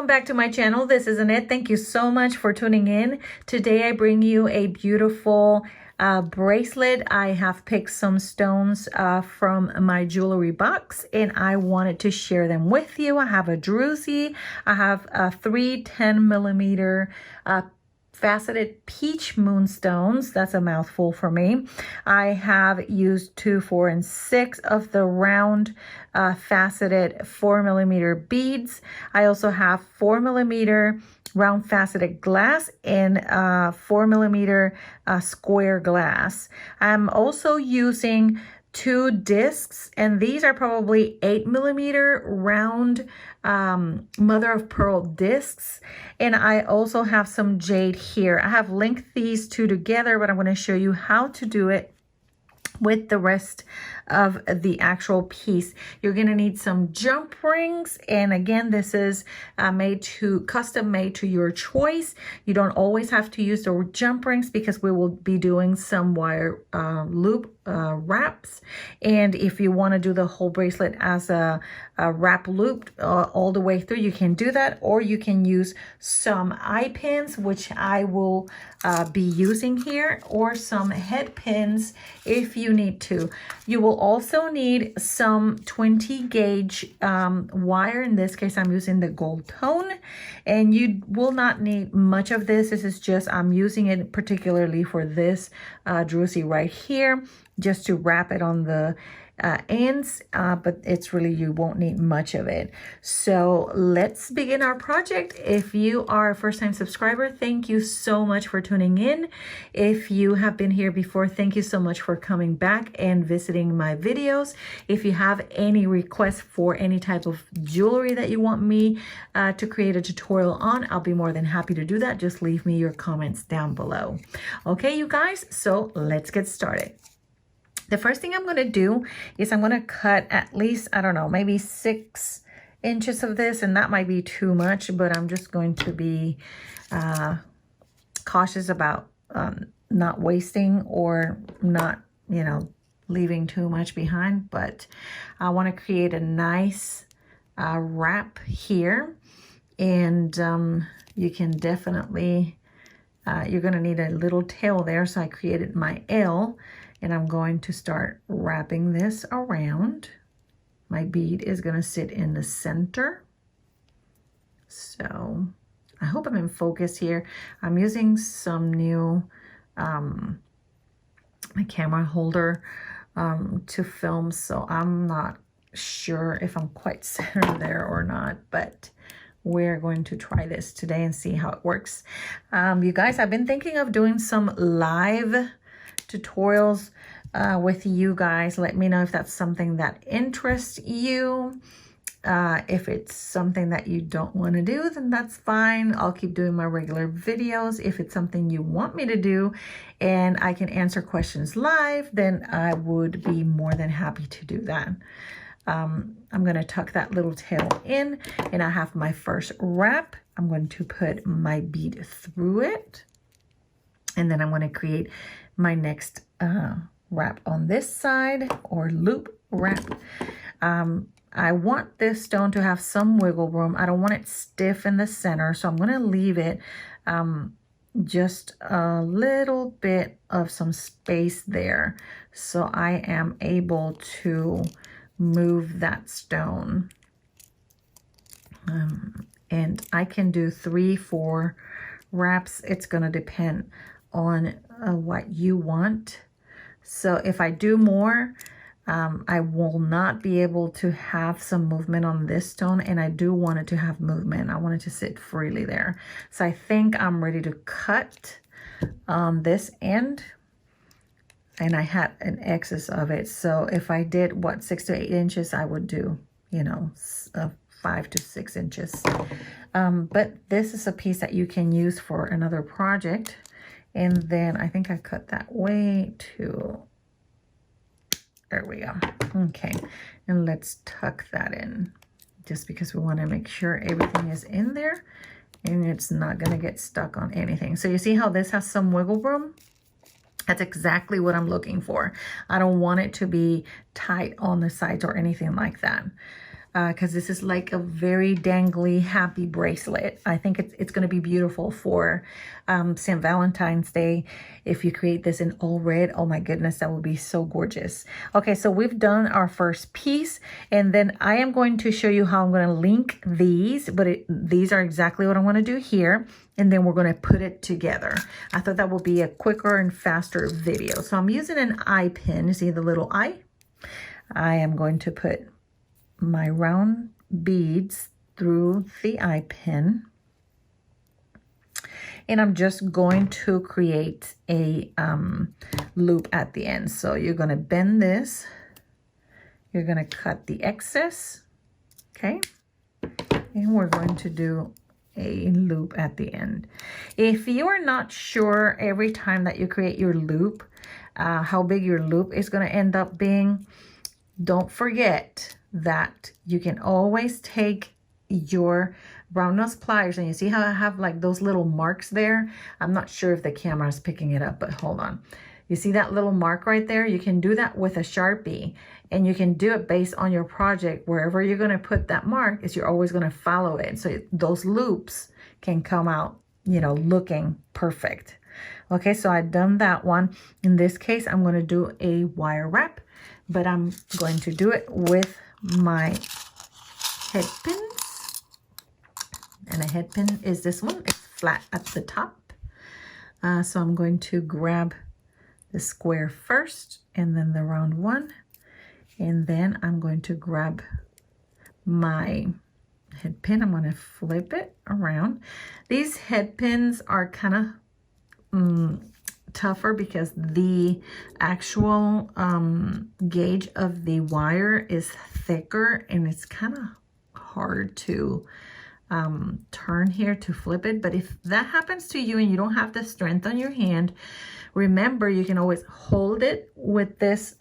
welcome back to my channel. This is Annette. Thank you so much for tuning in. Today I bring you a beautiful bracelet. I have picked some stones from my jewelry box and I wanted to share them with you. I have a Druzy. I have three 10mm faceted peach moonstones. That's a mouthful for me. I have used 2, 4, and 6 of the round faceted 4mm beads. I also have 4mm round faceted glass and 4mm square glass. I'm also using 2 discs, and these are probably 8mm round mother of pearl discs. And I also have some jade here. I have linked these two together, but I'm going to show you how to do it with the rest of the actual piece. You're going to need some Jumprings, and again, this is custom made to your choice. You don't always have to use the Jumprings because we will be doing some wire loop wraps, and if you want to do the whole bracelet as a wrap loop all the way through, you can do that, or you can use some Eyepins, which I will be using here, or some head pins if you need to. You will also need some 20 gauge wire. In this case, I'm using the Goldtone, and you will not need much of this. This is just, I'm using it particularly for this Druzy right here, just to wrap it on the ends, but it's really, you won't need much of it. So let's begin our project. If you are a first-time subscriber, thank you so much for tuning in. If you have been here before, thank you so much for coming back and visiting my videos. If you have any requests for any type of jewelry that you want me to create a tutorial on, I'll be more than happy to do that. Just leave me your comments down below. Okay, you guys, so let's get started. The first thing I'm going to do is I'm going to cut at least, I don't know, maybe 6 inches of this, and that might be too much, but I'm just going to be cautious about not wasting or not, you know, leaving too much behind. But I want to create a nice wrap here, and you can definitely, you're going to need a little tail there, so I created my L. And I'm going to start wrapping this around. My bead is going to sit in the center. So I hope I'm in focus here. I'm using some new my camera holder to film, so I'm not sure if I'm quite centered there or not, but we're going to try this today and see how it works. You guys, I've been thinking of doing some live tutorials with you guys. Let me know if that's something that interests you. If it's something that you don't want to do, then that's fine. I'll keep doing my regular videos. If it's something you want me to do and I can answer questions live, then I would be more than happy to do that. I'm going to tuck that little tail in, and I have my first wrap. I'm going to put my bead through it, and then I'm going to create my next wrap on this side, or loop wrap. I want this stone to have some wiggle room. I don't want it stiff in the center, so I'm going to leave it just a little bit of some space there, so I am able to move that stone. And I can do 3, 4 wraps. It's going to depend on what you want. So if I do more, I will not be able to have some movement on this stone, and I do want it to have movement. I want it to sit freely there. So I think I'm ready to cut this end, and I had an excess of it. So if I did, what, 6 to 8 inches, I would do, you know, 5 to 6 inches. But this is a piece that you can use for another project. And then I think I cut that way too. There we go. Okay, and let's tuck that in, just because we want to make sure everything is in there and it's not going to get stuck on anything. So you see how this has some wiggle room? That's exactly what I'm looking for. I don't want it to be tight on the sides or anything like that. because this is like a very dangly, happy bracelet. I think it's going to be beautiful for St. Valentine's Day. If you create this in all red, oh my goodness, that would be so gorgeous. Okay, so we've done our first piece, and then I am going to show you how I'm going to link these, but these are exactly what I want to do here, and then we're going to put it together. I thought that would be a quicker and faster video. So I'm using an eye pin. You see the little eye? I am going to put my round beads through the eye pin, and I'm just going to create a loop at the end. So you're going to bend this, you're going to cut the excess, okay, and we're going to do a loop at the end. If you are not sure every time that you create your loop how big your loop is going to end up being, don't forget that you can always take your brown nose pliers, and you see how I have like those little marks there? I'm not sure if the camera is picking it up, but hold on. You see that little mark right there? You can do that with a Sharpie, and you can do it based on your project. Wherever you're going to put that mark is you're always going to follow it. So those loops can come out, you know, looking perfect. Okay, so I've done that one. In this case, I'm going to do a wire wrap, but I'm going to do it with my head pins. And a head pin is this one. It's flat at the top. So I'm going to grab the square first, and then the round one. And then I'm going to grab my head pin. I'm going to flip it around. These head pins are kind of tougher because the actual gauge of the wire is thicker, and it's kind of hard to turn here to flip it. But if that happens to you and you don't have the strength on your hand, remember you can always hold it with this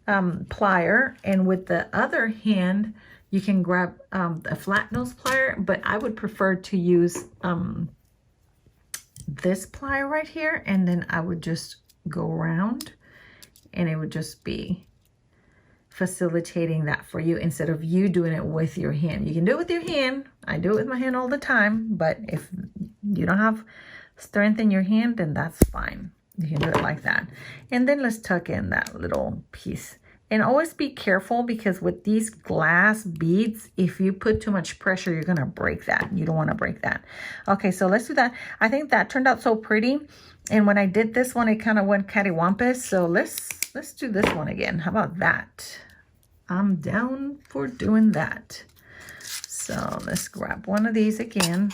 plier, and with the other hand you can grab a flat nose plier, but I would prefer to use this plier right here, and then I would just go around, and it would just be facilitating that for you instead of you doing it with your hand. You can do it with your hand. I do it with my hand all the time, but if you don't have strength in your hand, then that's fine. You can do it like that. And then let's tuck in that little piece. And always be careful, because with these glass beads, if you put too much pressure, you're going to break that. You don't want to break that. Okay, so let's do that. I think that turned out so pretty. And when I did this one, it kind of went cattywampus. So let's do this one again. How about that? I'm down for doing that. So let's grab one of these again,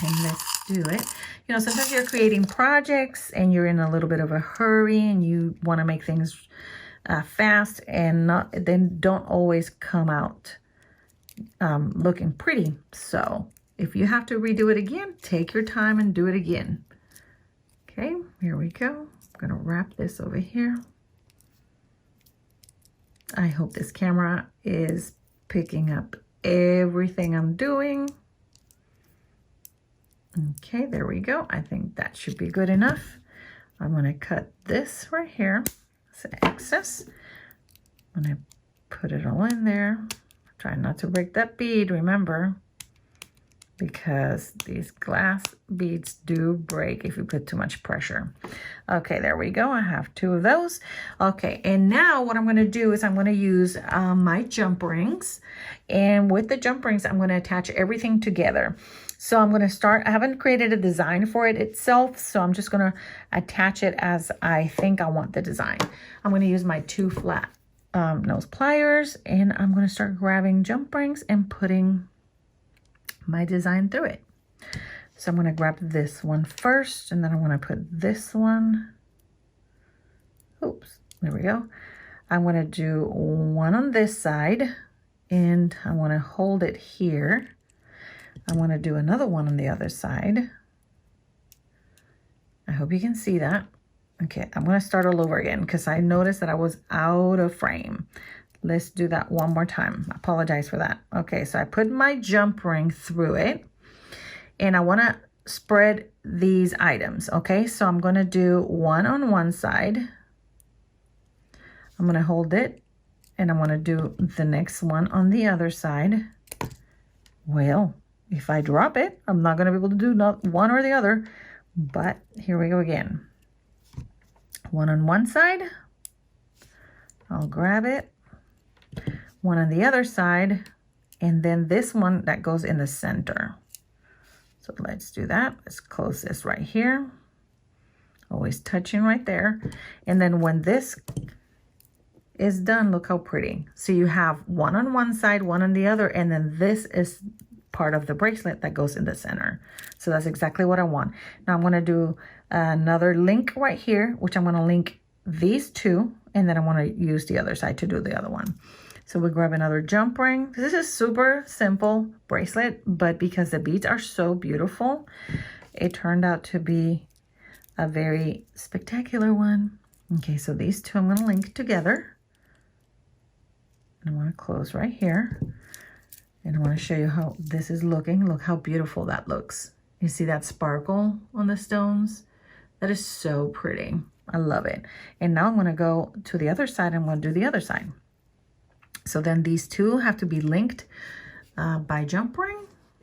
and let's do it. You know, sometimes you're creating projects and you're in a little bit of a hurry and you want to make things fast, and then don't always come out looking pretty. So if you have to redo it again, take your time and do it again. Okay, here we go. I'm going to wrap this over here. I hope this camera is picking up everything I'm doing. Okay, there we go. I think that should be good enough. I'm going to cut this right here. It's excess. I'm going to put it all in there. Try not to break that bead, remember, because these glass beads do break if you put too much pressure. Okay, there we go. I have two of those. Okay, and now what I'm going to do is I'm going to use my jump rings, and with the jump rings I'm going to attach everything together. So I'm going to start, I haven't created a design for it itself, so I'm just going to attach it as I think I want the design. I'm going to use my two flat nose pliers, and I'm going to start grabbing jump rings and putting my design through it. So I'm going to grab this one first, and then I want to put this one. Oops, there we go. I'm going to do one on this side, and I want to hold it here. I want to do another one on the other side. I hope you can see that. Okay, I'm going to start all over again because I noticed that I was out of frame. Let's do that one more time. I apologize for that. Okay, so I put my jump ring through it, and I want to spread these items. Okay, so I'm going to do one on one side. I'm going to hold it And I'm going to do the next one on the other side. Well, if I drop it, I'm not going to be able to do not one or the other. But here we go again. One on one side. I'll grab it. One on the other side. And then this one that goes in the center. So let's do that. Let's close this right here. Always touching right there. And then when this is done, look how pretty. So you have one on one side, one on the other, and then this is part of the bracelet that goes in the center. So that's exactly what I want. Now I'm going to do another link right here, which I'm going to link these two, and then I want to use the other side to do the other one. So we grab another jump ring. This is super simple bracelet, but because the beads are so beautiful, it turned out to be a very spectacular one. Okay, so these two I'm going to link together. And I want to close right here. And I want to show you how this is looking. Look how beautiful that looks. You see that sparkle on the stones? That is so pretty. I love it. And now I'm going to go to the other side. I'm going to do the other side. So then these two have to be linked by jump ring.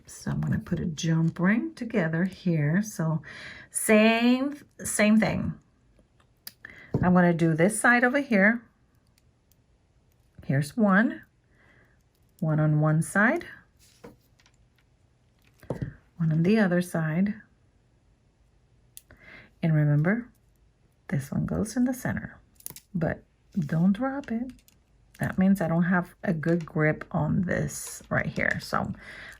So I'm going to put a jump ring together here. So same thing. I'm going to do this side over here. Here's one on one side, one on the other side. And remember, this one goes in the center, but don't drop it. That means I don't have a good grip on this right here. So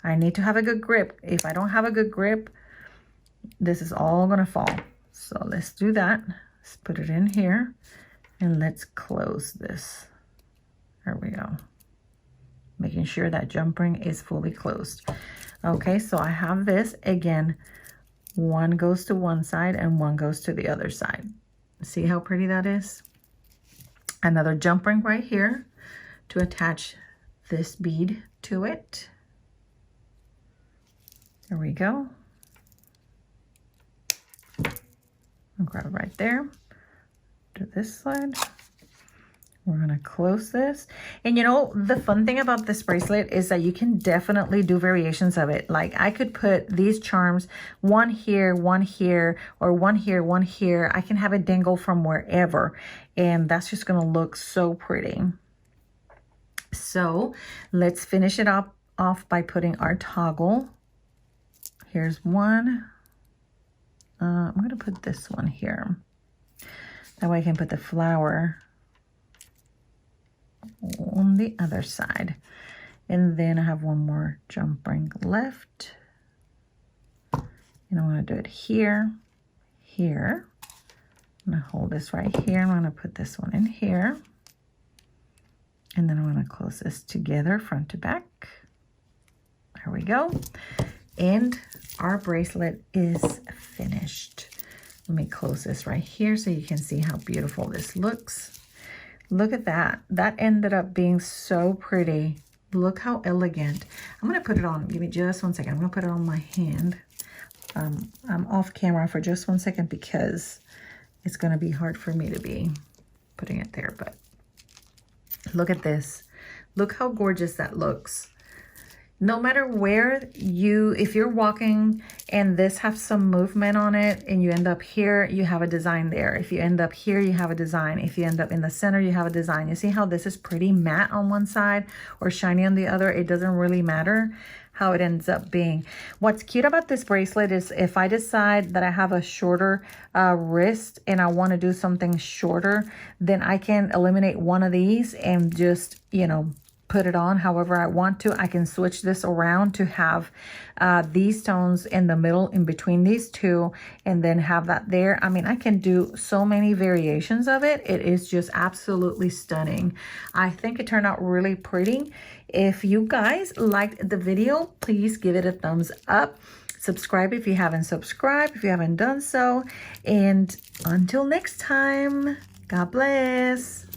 I need to have a good grip. If I don't have a good grip, this is all gonna fall. So let's do that. Let's put it in here and let's close this. There we go. Making sure that jump ring is fully closed. Okay, so I have this. Again, one goes to one side and one goes to the other side. See how pretty that is? Another jump ring right here to attach this bead to it. There we go. I'll grab it right there. Do this side. We're gonna close this. And you know, the fun thing about this bracelet is that you can definitely do variations of it. Like I could put these charms, one here, or one here, one here. I can have it dangle from wherever. And that's just gonna look so pretty. So let's finish it off by putting our toggle. Here's one. I'm gonna put this one here. That way I can put the flower on the other side. And then I have one more jump ring left. And I want to do it here, here. I'm going to hold this right here. I'm going to put this one in here. And then I'm going to close this together front to back. There we go. And our bracelet is finished. Let me close this right here so you can see how beautiful this looks. Look at that. That ended up being so pretty. Look how elegant. I'm going to put it on. Give me just 1 second. I'm going to put it on my hand. I'm off camera for just 1 second because it's going to be hard for me to be putting it there. But look at this. Look how gorgeous that looks. No matter where if you're walking and this has some movement on it and you end up here, you have a design there. If you end up here, you have a design. If you end up in the center, you have a design. You see how this is pretty matte on one side or shiny on the other? It doesn't really matter how it ends up being. What's cute about this bracelet is if I decide that I have a shorter wrist and I want to do something shorter, then I can eliminate one of these and just, you know, put it on however I want to. I can switch this around to have these stones in the middle in between these two and then have that there. I mean, I can do so many variations of it. It is just absolutely stunning. I think it turned out really pretty. If you guys liked the video, please give it a thumbs up. Subscribe if you haven't subscribed, if you haven't done so. And until next time, God bless.